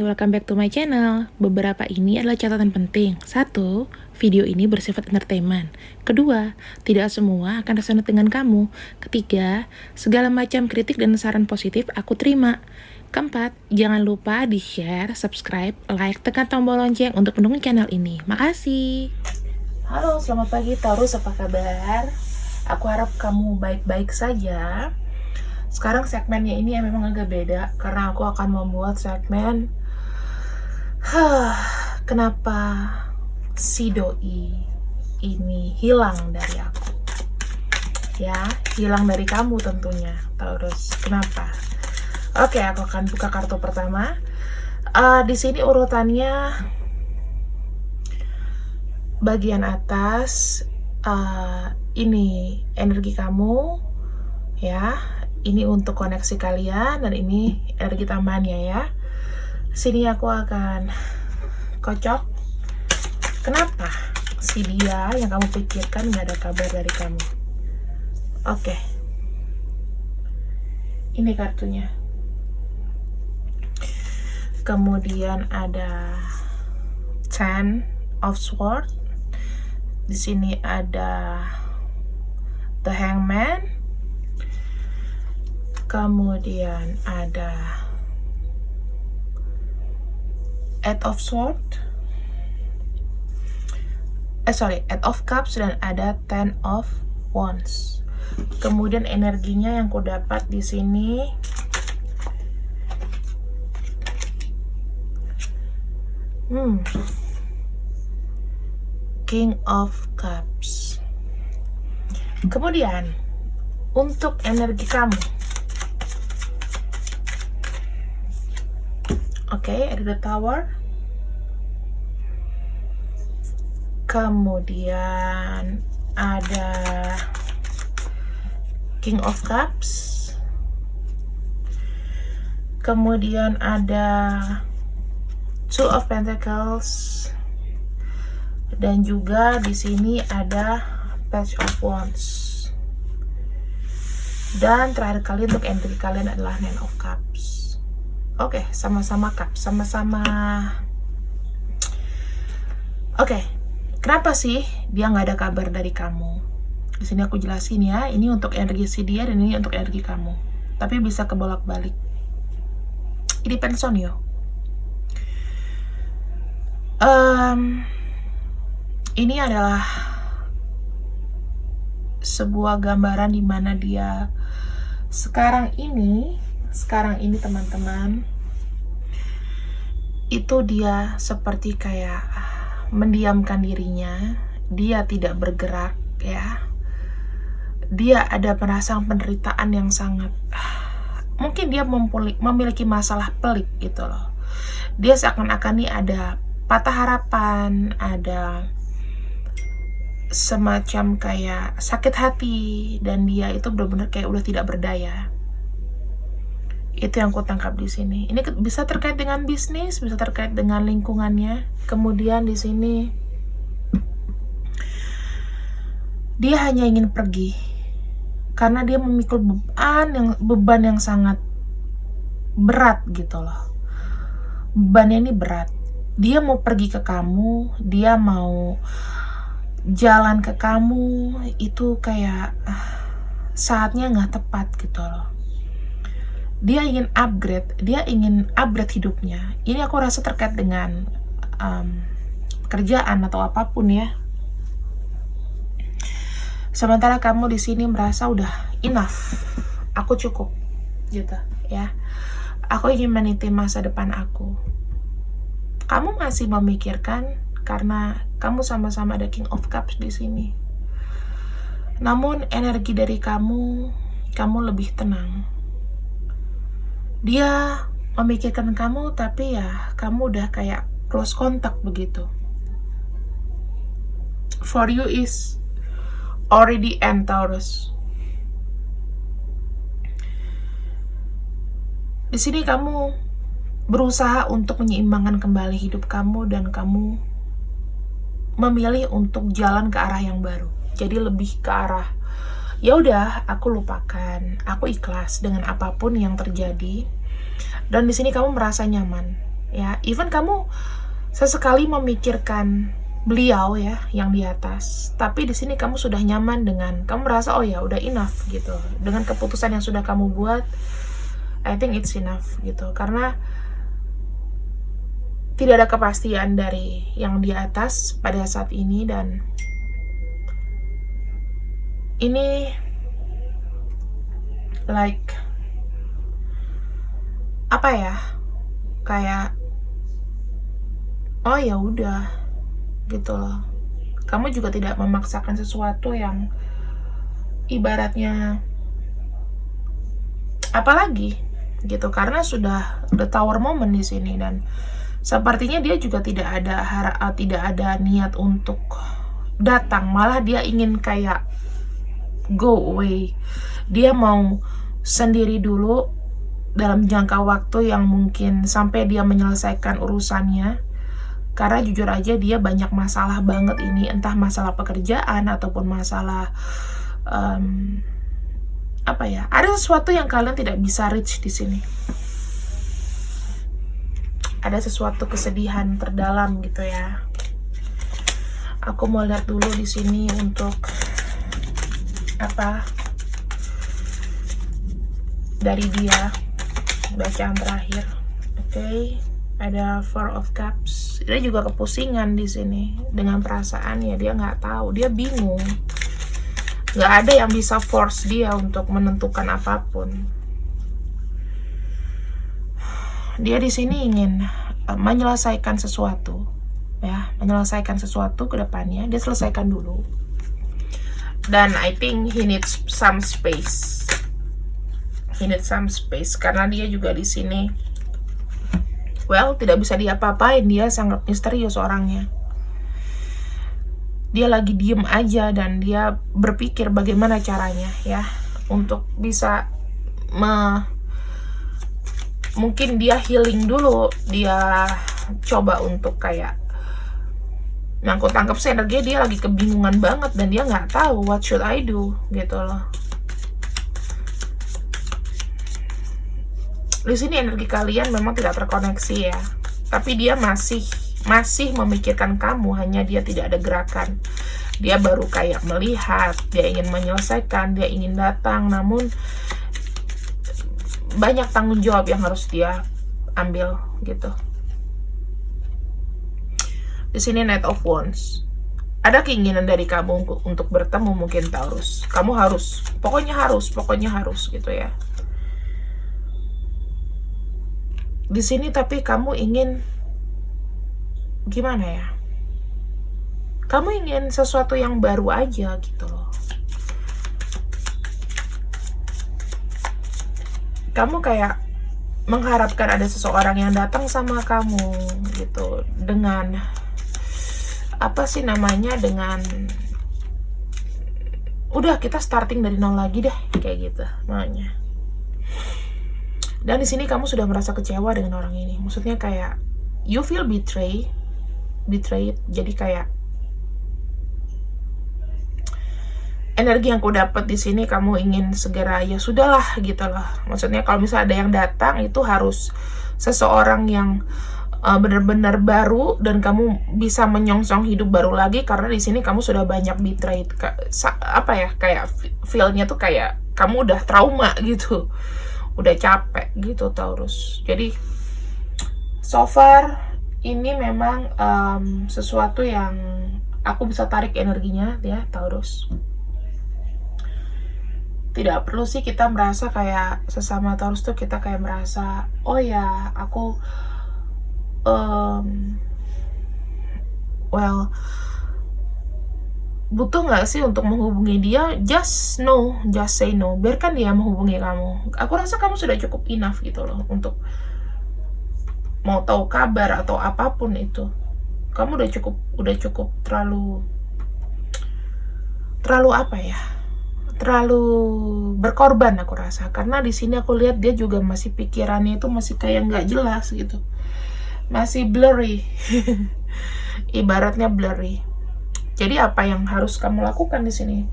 welcome back to my channel. Beberapa ini adalah catatan penting. 1. Video ini bersifat entertainment. 2. Tidak semua akan resonate dengan kamu. 3. Segala macam kritik dan saran positif aku terima. 4. Jangan lupa di-share, subscribe, like, tekan tombol lonceng untuk mendukung channel ini. Makasih. Halo, selamat pagi Taurus, apa kabar? Aku harap kamu baik-baik saja. Sekarang segmennya ini memang agak beda karena aku akan membuat segmen kenapa si doi ini hilang dari aku. Ya, hilang dari kamu tentunya, Taurus. Kenapa? Oke, aku akan buka kartu pertama. Di sini urutannya bagian atas ini energi kamu, ya. Ini untuk koneksi kalian dan ini energi tambahannya ya. Sini aku akan kocok. Kenapa si dia yang kamu pikirkan nggak ada kabar dari kamu? Oke. Ini kartunya. Kemudian ada Ten of Swords. Di sini ada The Hangman. Kemudian ada Eight of Swords, Eight of Cups, dan ada Ten of Wands. Kemudian energinya yang ku dapat di sini King of Cups. Kemudian untuk energi kamu, oke, ada The Tower. Kemudian ada King of Cups. Kemudian ada Two of Pentacles. Dan juga di sini ada Page of Wands. Dan terakhir kali untuk energi kalian adalah Nine of Cups. Oke, sama-sama cup, sama-sama. Oke, kenapa sih dia nggak ada kabar dari kamu? Di sini aku jelasin ya, ini untuk energi si dia dan ini untuk energi kamu. Tapi bisa kebolak-balik. It depends on you. Ini adalah sebuah gambaran di mana dia sekarang ini teman-teman, itu dia seperti kayak mendiamkan dirinya, dia tidak bergerak ya, dia ada perasaan penderitaan yang sangat, mungkin dia memiliki masalah pelik gitu loh. Dia seakan-akan nih ada patah harapan, ada semacam kayak sakit hati, dan dia itu benar-benar kayak udah tidak berdaya. Itu yang aku tangkap di sini. Ini bisa terkait dengan bisnis, bisa terkait dengan lingkungannya. Kemudian di sini dia hanya ingin pergi karena dia memikul beban yang sangat berat gitu loh. Bebannya ini berat. Dia mau pergi ke kamu, dia mau jalan ke kamu, itu kayak saatnya nggak tepat gitu loh. Dia ingin upgrade hidupnya. Ini aku rasa terkait dengan kerjaan atau apapun ya. Sementara kamu di sini merasa udah enough, aku cukup gitu ya. Aku ingin meniti masa depan aku. Kamu masih memikirkan karena kamu sama-sama ada King of Cups di sini. Namun energi dari kamu lebih tenang. Dia memikirkan kamu, tapi ya kamu udah kayak close contact begitu. For you is already end, Taurus. Di sini kamu berusaha untuk menyeimbangkan kembali hidup kamu dan kamu memilih untuk jalan ke arah yang baru. Jadi lebih ke arah ya udah, aku lupakan, aku ikhlas dengan apapun yang terjadi. Dan di sini kamu merasa nyaman. ya. Even kamu sesekali memikirkan beliau ya yang di atas, tapi di sini kamu sudah nyaman dengan, kamu merasa oh ya udah enough gitu dengan keputusan yang sudah kamu buat. I think it's enough gitu, karena tidak ada kepastian dari yang di atas pada saat ini, dan ini like apa ya, kayak oh ya udah gitu loh. Kamu juga tidak memaksakan sesuatu yang ibaratnya apalagi gitu, karena sudah the tower moment di sini, dan sepertinya dia juga tidak ada niat untuk datang, malah dia ingin kayak go away. Dia mau sendiri dulu dalam jangka waktu yang mungkin sampai dia menyelesaikan urusannya. Karena jujur aja dia banyak masalah banget ini, entah masalah pekerjaan ataupun masalah apa ya, ada sesuatu yang kalian tidak bisa reach di sini. Ada sesuatu kesedihan terdalam gitu ya. Aku mau lihat dulu di sini untuk apa dari dia, bacaan terakhir. Oke. Ada Four of Cups. Dia juga kepusingan di sini dengan perasaan ya, dia nggak tahu, dia bingung. Nggak ada yang bisa force dia untuk menentukan apapun. Dia di sini ingin menyelesaikan sesuatu, ya, menyelesaikan sesuatu ke depannya. Dia selesaikan dulu. Dan I think he needs some space. He needs some space karena dia juga di sini. Well, tidak bisa diapa-apain, dia sangat misterius orangnya. Dia lagi diem aja dan dia berpikir bagaimana caranya ya untuk bisa mungkin dia healing dulu, dia coba untuk kayak nangkut-tangkep energi. Dia lagi kebingungan banget dan dia nggak tahu what should I do gitu loh. Di sini energi kalian memang tidak terkoneksi ya, tapi dia masih memikirkan kamu, hanya dia tidak ada gerakan. Dia baru kayak melihat, dia ingin menyelesaikan, dia ingin datang, namun banyak tanggung jawab yang harus dia ambil gitu. Di sini Knight of Wands. Ada keinginan dari kamu untuk bertemu mungkin Taurus. Kamu harus, pokoknya harus gitu ya. Di sini tapi kamu ingin gimana ya? Kamu ingin sesuatu yang baru aja gitu loh. Kamu kayak mengharapkan ada seseorang yang datang sama kamu gitu, dengan apa sih namanya, dengan udah kita starting dari nol lagi deh, kayak gitu maunya. Dan di sini kamu sudah merasa kecewa dengan orang ini. Maksudnya kayak you feel betrayed. Jadi kayak energi yang aku dapat di sini, kamu ingin segera ya sudahlah gitu loh. Maksudnya kalau misalnya ada yang datang itu harus seseorang yang benar-benar baru dan kamu bisa menyongsong hidup baru lagi, karena di sini kamu sudah banyak betrayed. Apa ya, kayak feel-nya tuh kayak kamu udah trauma gitu. Udah capek gitu Taurus. Jadi so far ini memang sesuatu yang aku bisa tarik energinya ya Taurus. Tidak perlu sih kita merasa kayak sesama Taurus tuh kita kayak merasa oh ya aku well, butuh nggak sih untuk menghubungi dia? Just say no. Biarkan dia menghubungi kamu. Aku rasa kamu sudah cukup enough gitu loh untuk mau tahu kabar atau apapun itu. Kamu udah cukup terlalu apa ya? Terlalu berkorban aku rasa. Karena di sini aku lihat dia juga masih pikirannya itu masih kayak nggak jelas gitu. Masih blurry. Ibaratnya blurry. Jadi apa yang harus kamu lakukan di sini?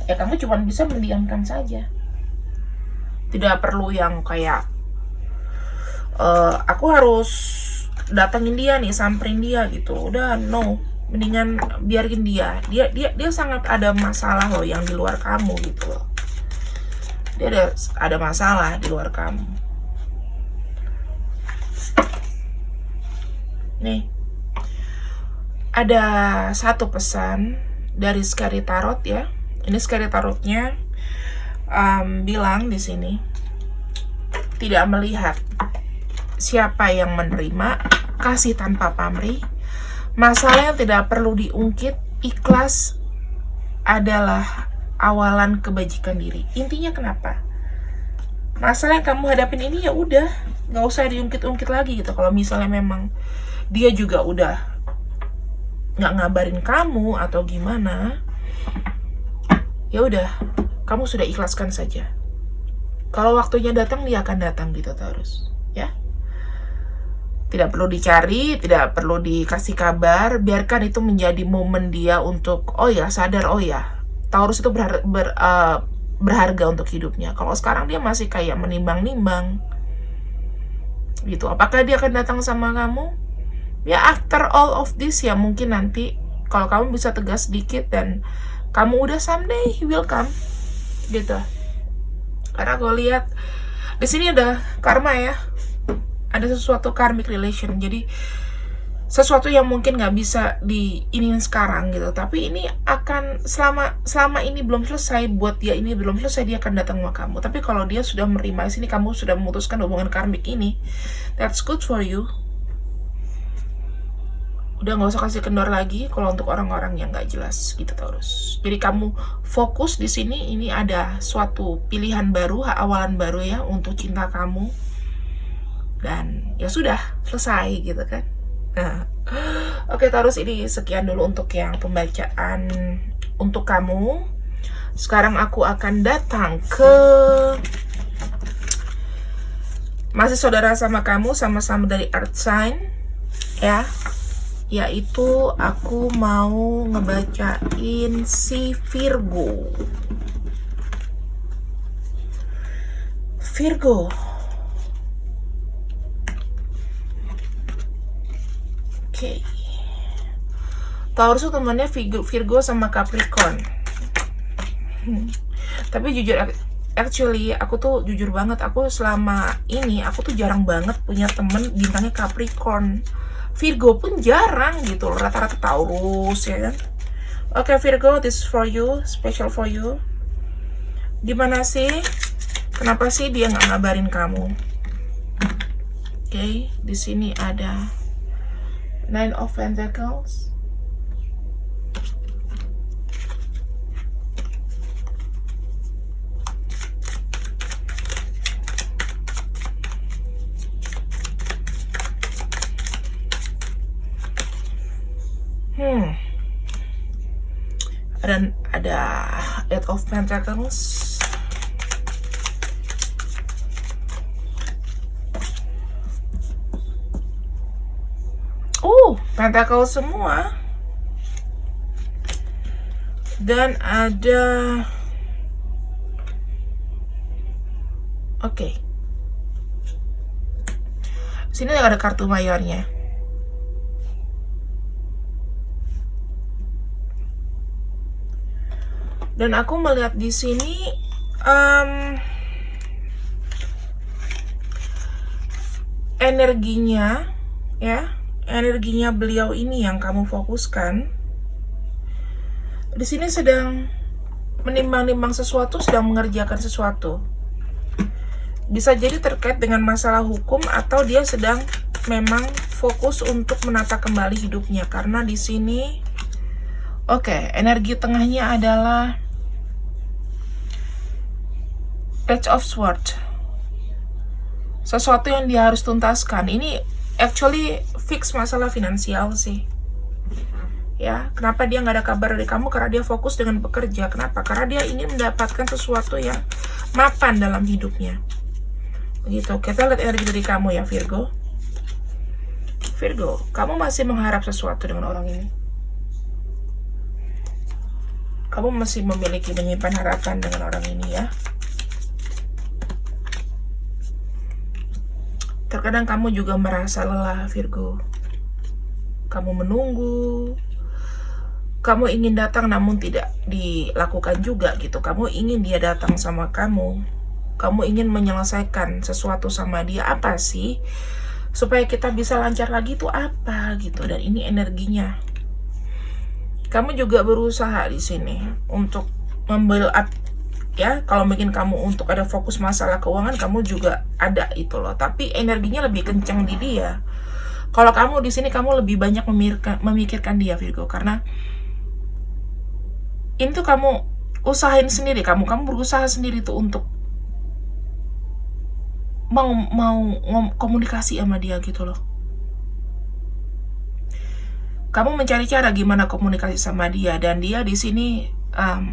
Ya kamu cuma bisa mendiamkan saja. Tidak perlu yang kayak aku harus datangin dia nih, samperin dia gitu. Udah no, mendingan biarin dia. Dia sangat ada masalah loh yang di luar kamu gitu loh. Dia ada masalah di luar kamu. Nih, ada satu pesan dari Scary Tarot ya. Ini Scary Tarotnya bilang di sini, tidak melihat siapa yang menerima, kasih tanpa pamrih, masalah yang tidak perlu diungkit, ikhlas adalah awalan kebajikan diri. Intinya kenapa? Masalah yang kamu hadapin ini ya udah, nggak usah diungkit-ungkit lagi gitu. Kalau misalnya memang dia juga udah nggak ngabarin kamu atau gimana, ya udah, kamu sudah ikhlaskan saja. Kalau waktunya datang, dia akan datang gitu terus, ya. Tidak perlu dicari, tidak perlu dikasih kabar, biarkan itu menjadi momen dia untuk, oh ya, sadar, oh ya, Taurus itu berharga untuk hidupnya. Kalau sekarang dia masih kayak menimbang-nimbang, gitu. Apakah dia akan datang sama kamu? Ya, after all of this ya mungkin nanti, kalau kamu bisa tegas sedikit dan kamu udah someday he will come, gitu. Karena gue lihat di sini ada karma ya, ada sesuatu karmic relation. Jadi sesuatu yang mungkin nggak bisa diinin sekarang gitu, tapi ini akan selama ini belum selesai, buat dia ini belum selesai, dia akan datang sama kamu. Tapi kalau dia sudah menerima sini, kamu sudah memutuskan hubungan karmik ini, that's good for you. Udah nggak usah kasih kendor lagi kalau untuk orang-orang yang nggak jelas gitu Taurus. Jadi kamu fokus di sini, ini ada suatu pilihan baru, awalan baru ya untuk cinta kamu. Dan ya sudah, selesai gitu kan. Nah, oke Taurus, ini sekian dulu untuk yang pembacaan untuk kamu. Sekarang aku akan datang ke masih saudara sama kamu, sama-sama dari Earth Sign ya. Yaitu aku mau ngebacain si Virgo. Oke. Taurus tuh temannya Virgo sama Capricorn. Tapi jujur, actually aku tuh jujur banget, aku selama ini aku tuh jarang banget punya temen bintangnya Capricorn. Virgo pun jarang gitu loh, rata-rata Taurus ya kan. Oke Virgo, this is for you, special for you. Gimana sih? Kenapa sih dia nggak ngabarin kamu? Oke, di sini ada Nine of Pentacles. Dan ada Eight of Pentacles. Pentacle semua. Dan ada sini ada kartu mayornya. Dan aku melihat di sini energinya ya, energinya beliau ini yang kamu fokuskan. Di sini sedang menimbang-nimbang sesuatu, sedang mengerjakan sesuatu. Bisa jadi terkait dengan masalah hukum, atau dia sedang memang fokus untuk menata kembali hidupnya. Karena di sini energi tengahnya adalah Page of Swords. Sesuatu yang dia harus tuntaskan. Ini actually fix masalah finansial sih. Ya, kenapa dia nggak ada kabar dari kamu? Karena dia fokus dengan bekerja. Kenapa? Karena dia ingin mendapatkan sesuatu yang mapan dalam hidupnya. Begitu. Kita lihat energi dari kamu ya, Virgo. Virgo, kamu masih mengharap sesuatu dengan orang ini. Kamu masih menyimpan harapan dengan orang ini ya. Terkadang kamu juga merasa lelah, Virgo. Kamu menunggu, kamu ingin datang namun tidak dilakukan juga gitu. Kamu ingin dia datang sama kamu. Kamu ingin menyelesaikan sesuatu sama dia. Apa sih? Supaya kita bisa lancar lagi itu apa gitu. Dan ini energinya. Kamu juga berusaha di sini untuk membuild up, ya. Kalau mungkin kamu untuk ada fokus masalah keuangan, kamu juga ada itu loh. Tapi energinya lebih kencang di dia. Kalau kamu di sini, kamu lebih banyak memikirkan dia, Virgo, karena ini tuh kamu usahain sendiri, kamu berusaha sendiri tuh untuk mau komunikasi sama dia gitu loh. Kamu mencari cara gimana komunikasi sama dia, dan dia di sini,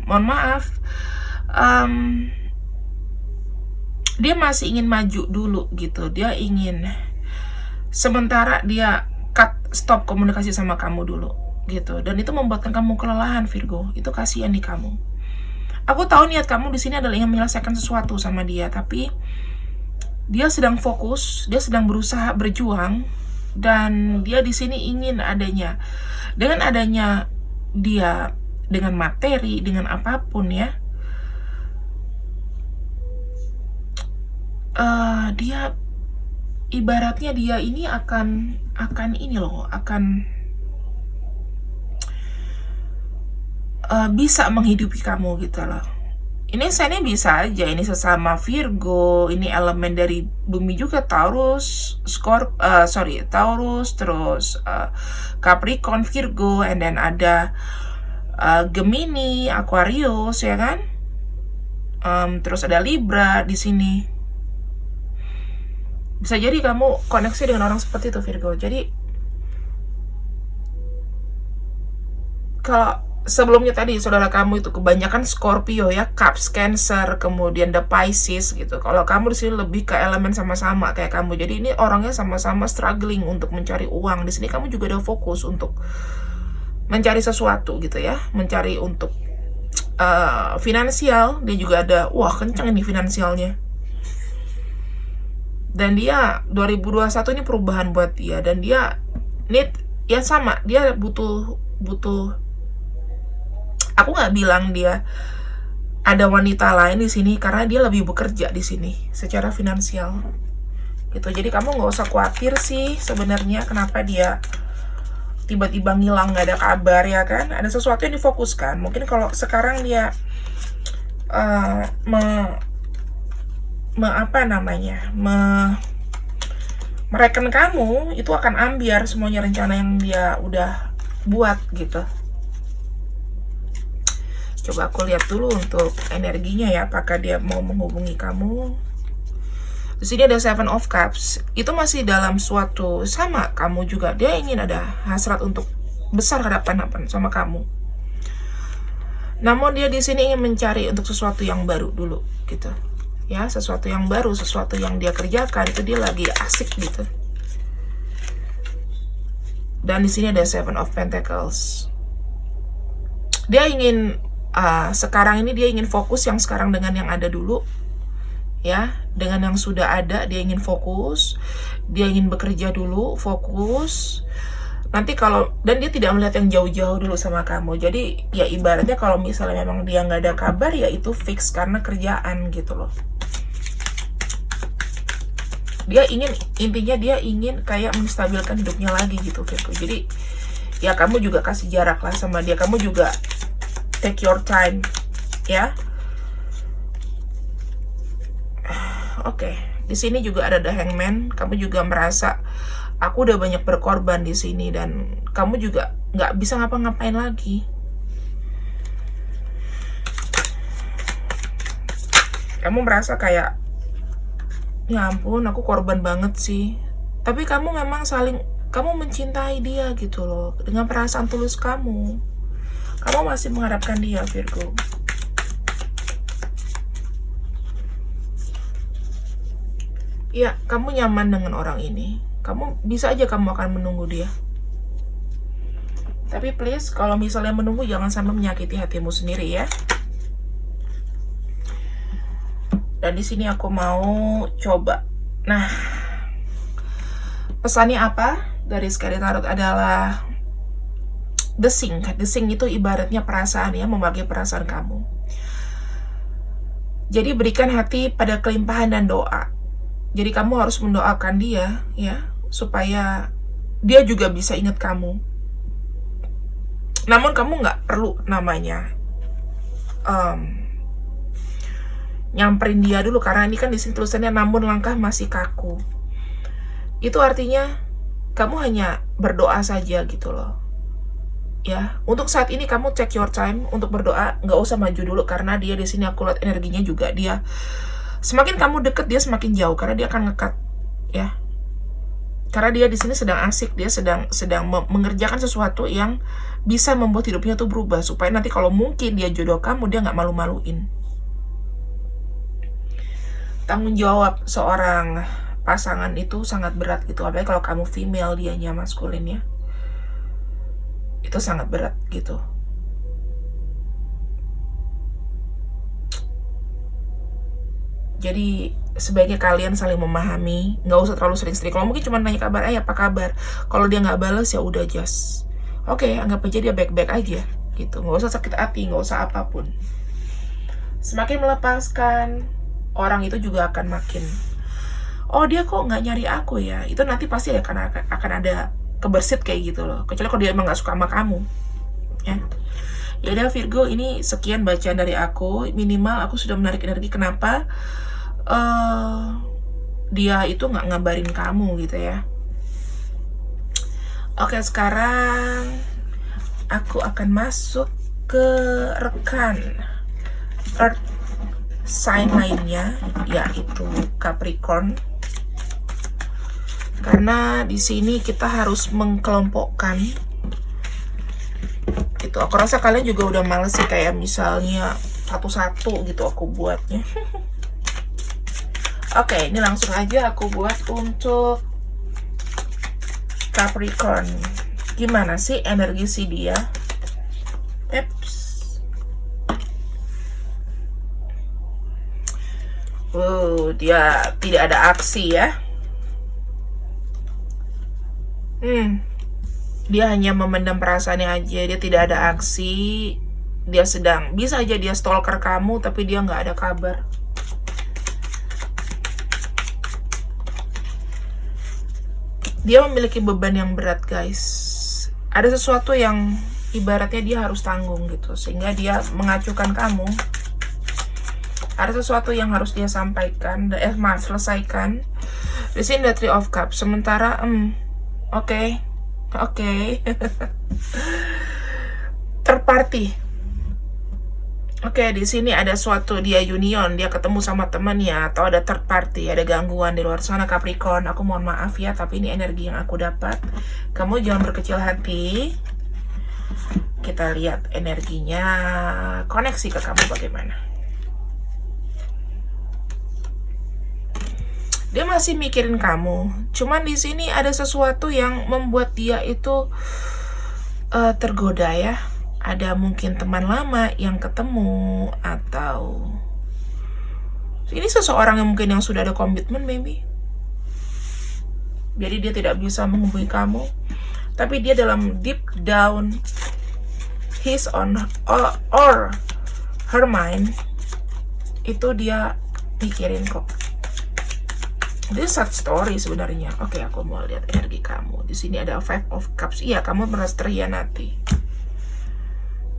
mohon maaf, dia masih ingin maju dulu gitu. Dia ingin sementara dia stop komunikasi sama kamu dulu gitu, dan itu membuatkan kamu kelelahan, Virgo. Itu kasihan di kamu. Aku tahu niat kamu di sini adalah ingin menyelesaikan sesuatu sama dia, tapi dia sedang fokus, dia sedang berusaha berjuang, dan dia di sini ingin dengan adanya dia, dengan materi, dengan apapun ya, dia ibaratnya dia ini akan ini loh, akan bisa menghidupi kamu gitu loh. Ini saya bisa aja, ini sesama Virgo, ini elemen dari bumi juga, Taurus, Taurus, terus Capricorn, Virgo, and then ada Gemini, Aquarius, ya kan? Terus ada Libra di sini. Bisa jadi kamu koneksi dengan orang seperti itu, Virgo. Jadi kalau sebelumnya tadi saudara kamu itu kebanyakan Scorpio ya, Cups, Cancer, kemudian the Pisces gitu. Kalau kamu di sini lebih ke elemen sama-sama kayak kamu. Jadi ini orangnya sama-sama struggling untuk mencari uang. Di sini kamu juga ada fokus untuk mencari sesuatu gitu ya, mencari untuk finansial. Dia juga ada, wah kencang ini finansialnya. Dan dia 2021 ini perubahan buat dia, dan dia need ya sama, dia butuh aku nggak bilang dia ada wanita lain di sini, karena dia lebih bekerja di sini secara finansial gitu. Jadi kamu nggak usah khawatir sih sebenarnya kenapa dia tiba-tiba ngilang, nggak ada kabar, ya kan? Ada sesuatu yang difokuskan. Mungkin kalau sekarang dia mereken kamu, itu akan ambiar semuanya rencana yang dia udah buat gitu. Coba aku lihat dulu untuk energinya ya, apakah dia mau menghubungi kamu. Di sini ada Seven of Cups. Itu masih dalam suatu sama kamu juga. Dia ingin ada hasrat untuk besar harapan sama kamu. Namun dia di sini ingin mencari untuk sesuatu yang baru dulu gitu. Ya, sesuatu yang baru, sesuatu yang dia kerjakan itu dia lagi asik gitu. Dan di sini ada Seven of Pentacles. Dia ingin sekarang ini dia ingin fokus yang sekarang dengan yang ada dulu, ya, dengan yang sudah ada dia ingin fokus, dia ingin bekerja dulu, fokus. Nanti dan dia tidak melihat yang jauh-jauh dulu sama kamu. Jadi ya ibaratnya kalau misalnya memang dia nggak ada kabar, ya itu fix karena kerjaan gitu loh. Intinya dia ingin kayak menstabilkan hidupnya lagi gitu, Virgo. Jadi ya kamu juga kasih jarak lah sama dia, kamu juga take your time, ya. Oke, di sini juga ada The Hangman. Kamu juga merasa aku udah banyak berkorban di sini, dan kamu juga nggak bisa ngapa-ngapain lagi. Kamu merasa kayak, ya ampun, aku korban banget sih. Tapi kamu memang kamu mencintai dia gitu loh, dengan perasaan tulus kamu. Kamu masih mengharapkan dia, Virgo. Ya, kamu nyaman dengan orang ini. Bisa aja kamu akan menunggu dia. Tapi please, kalau misalnya menunggu, jangan sampai menyakiti hatimu sendiri ya. Dan di sini aku mau coba. Nah, Pesannya apa? Garis tarot adalah desing. Desing itu ibaratnya perasaan ya, memakai perasaan kamu. Jadi berikan hati pada kelimpahan dan doa. Jadi kamu harus mendoakan dia ya, supaya dia juga bisa ingat kamu. Namun kamu nggak perlu namanya nyamperin dia dulu, karena ini kan di sini tulisannya namun langkah masih kaku. Itu artinya kamu hanya berdoa saja gitu loh. Ya, untuk saat ini kamu take your time untuk berdoa, nggak usah maju dulu karena dia di sini aku lihat energinya juga dia semakin kamu deket dia semakin jauh karena dia akan ngekat ya. Karena dia di sini sedang asik, dia sedang mengerjakan sesuatu yang bisa membuat hidupnya tuh berubah supaya nanti kalau mungkin dia jodoh kamu dia nggak malu-maluin. Tanggung jawab seorang pasangan itu sangat berat gitu, apalagi kalau kamu female dianya maskulin ya. Itu sangat berat gitu. Jadi sebaiknya kalian saling memahami, nggak usah terlalu sering-sering. Kalau mungkin cuma nanya kabar, apa kabar. Kalau dia nggak balas ya udah just oke, anggap aja dia baik-baik aja gitu. Nggak usah sakit hati, nggak usah apapun. Semakin melepaskan, orang itu juga akan makin, oh dia kok nggak nyari aku ya. Itu nanti pasti akan ada kebersit kayak gitu loh, kecuali kalau dia emang gak suka sama kamu ya. Ya udah Virgo, ini sekian bacaan dari aku. Minimal aku sudah menarik energi kenapa dia itu nggak ngabarin kamu gitu ya. Oke, sekarang aku akan masuk ke rekan Earth sign lainnya, yaitu Capricorn. Karena di sini kita harus mengkelompokkan. Itu aku rasa kalian juga udah males sih kayak misalnya satu-satu gitu aku buatnya. Oke, ini langsung aja aku buat untuk Capricorn. Gimana sih energi si dia? Eps. Dia tidak ada aksi ya. Dia hanya memendam perasaannya aja, dia tidak ada aksi. Dia sedang, bisa aja dia stalker kamu tapi dia nggak ada kabar. Dia memiliki beban yang berat guys. Ada sesuatu yang ibaratnya dia harus tanggung gitu, sehingga dia mengacukan kamu. Ada sesuatu yang harus dia sampaikan, selesaikan. Di sini ada Three of Cups. Sementara Oke. Third party. Oke, di sini ada suatu dia union, dia ketemu sama temannya, atau ada third party, ada gangguan di luar sana Capricorn. Aku mohon maaf ya, tapi ini energi yang aku dapat. Kamu jangan berkecil hati. Kita lihat energinya, koneksi ke kamu bagaimana. Dia masih mikirin kamu. Cuman di sini ada sesuatu yang membuat dia itu tergoda ya. Ada mungkin teman lama yang ketemu, atau ini seseorang yang mungkin yang sudah ada komitmen maybe. Jadi dia tidak bisa menghubungi kamu. Tapi dia dalam deep down his on or her mind itu dia pikirin kok. This sad story sebenarnya. Oke, aku mau lihat energi kamu. Di sini ada Five of Cups. Iya, kamu merasa terhianati.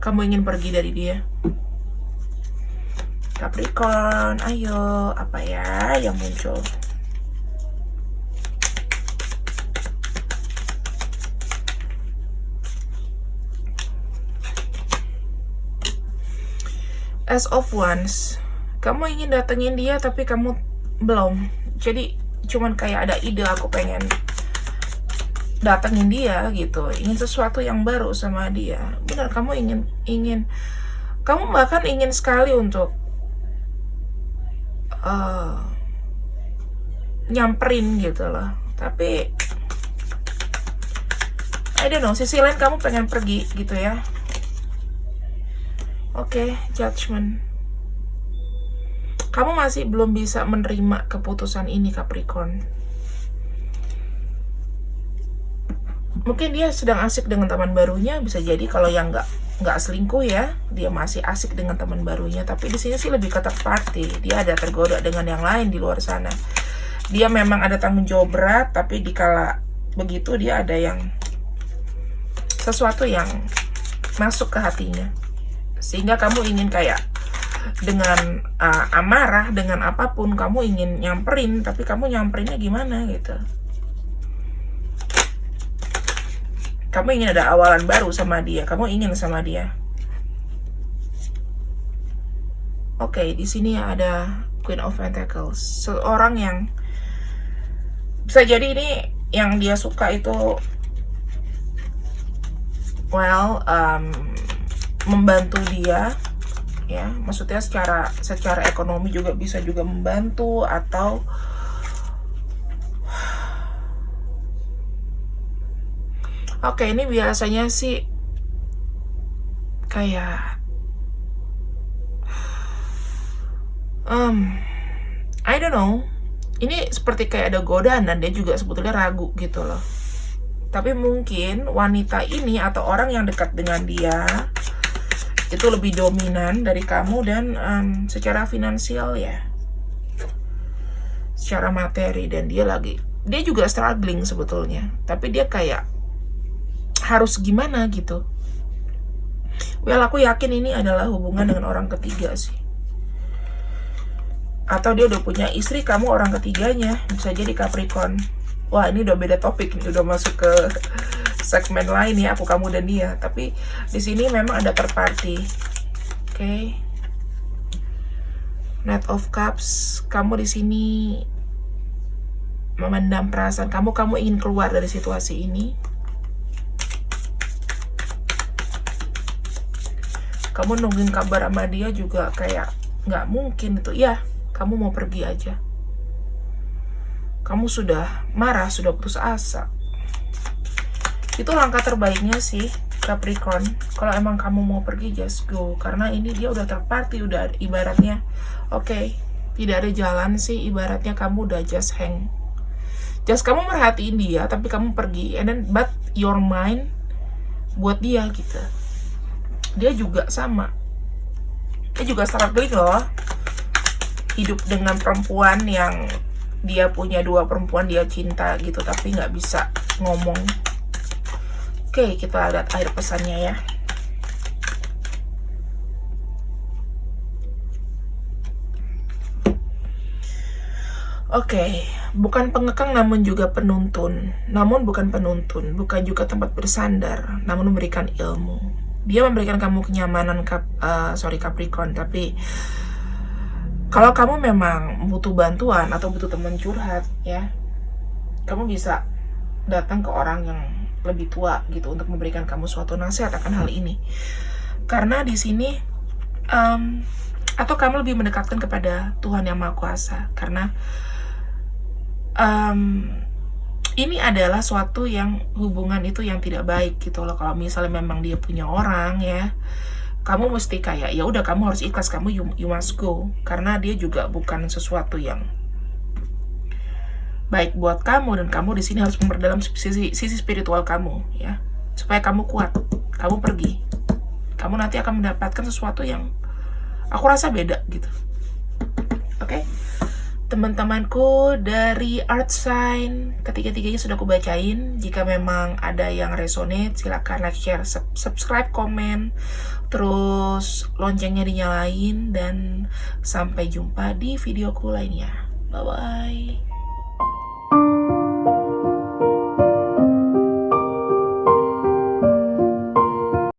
Kamu ingin pergi dari dia. Capricorn, ayo, apa ya yang muncul? As of Wands. Kamu ingin datengin dia tapi kamu belum. Jadi cuman kayak ada ide, aku pengen datengin dia gitu, ingin sesuatu yang baru sama dia. Benar, kamu ingin kamu bahkan ingin sekali untuk nyamperin gitu loh. Tapi I don't know, sisi lain kamu pengen pergi gitu ya. Oke, Judgment. Kamu masih belum bisa menerima keputusan ini Capricorn. Mungkin dia sedang asik dengan teman barunya, bisa jadi. Kalau yang nggak selingkuh ya, dia masih asik dengan teman barunya. Tapi di sini sih lebih ke third party, dia ada tergoda dengan yang lain di luar sana. Dia memang ada tanggung jawab berat, tapi dikala begitu dia ada yang sesuatu yang masuk ke hatinya, sehingga kamu ingin kayak dengan amarah, dengan apapun kamu ingin nyamperin, tapi kamu nyamperinnya gimana gitu. Kamu ingin ada awalan baru sama dia, kamu ingin sama dia. Oke, di sini ada Queen of Pentacles, seorang yang bisa jadi ini yang dia suka itu, membantu dia, ya, maksudnya secara ekonomi juga bisa juga membantu, atau oke, ini biasanya sih kayak I don't know. Ini seperti kayak ada godaan dan dia juga sebetulnya ragu gitu loh. Tapi mungkin wanita ini atau orang yang dekat dengan dia itu lebih dominan dari kamu, dan secara finansial ya, secara materi, dan dia juga struggling sebetulnya, tapi dia kayak harus gimana gitu. Aku yakin ini adalah hubungan dengan orang ketiga sih, atau dia udah punya istri, kamu orang ketiganya, bisa jadi Capricorn. Wah, ini udah beda topik nih, udah masuk ke segmen lain ya, aku, kamu, dan dia. Tapi di sini memang ada third party. Oke. Knight of Cups, kamu di sini memendam perasaan kamu ingin keluar dari situasi ini. Kamu nungguin kabar sama dia juga kayak nggak mungkin itu ya, kamu mau pergi aja. Kamu sudah marah, sudah putus asa. Itu langkah terbaiknya sih Capricorn. Kalau emang kamu mau pergi, just go. Karena ini dia udah terparty, udah ibaratnya oke, tidak ada jalan sih, ibaratnya kamu udah just hang. Just kamu merhatiin dia, tapi kamu pergi, and then but your mind buat dia gitu. Dia juga sama, dia juga struggling loh, hidup dengan perempuan yang dia punya 2 perempuan dia cinta gitu, tapi nggak bisa ngomong. Oke, kita lihat akhir pesannya ya. Oke, bukan pengekang namun juga penuntun. Namun bukan penuntun, bukan juga tempat bersandar, namun memberikan ilmu. Dia memberikan kamu kenyamanan, Capricorn, tapi kalau kamu memang butuh bantuan atau butuh teman curhat ya, kamu bisa datang ke orang yang lebih tua gitu untuk memberikan kamu suatu nasihat akan hal ini. Karena di sini atau kamu lebih mendekatkan kepada Tuhan Yang Maha Kuasa, karena ini adalah suatu yang hubungan itu yang tidak baik gitu loh. Kalau misalnya memang dia punya orang ya, kamu mesti kayak ya udah, kamu harus ikhlas, kamu you must go, karena dia juga bukan sesuatu yang baik buat kamu, dan kamu di sini harus memperdalam sisi spiritual kamu ya, supaya kamu kuat. Kamu pergi, kamu nanti akan mendapatkan sesuatu yang aku rasa beda gitu. Oke? Teman-temanku dari Earth Sign, ketiga-tiganya sudah aku bacain. Jika memang ada yang resonate, silakan like, share, subscribe, komen, terus loncengnya dinyalain, dan sampai jumpa di videoku lainnya. Bye-bye.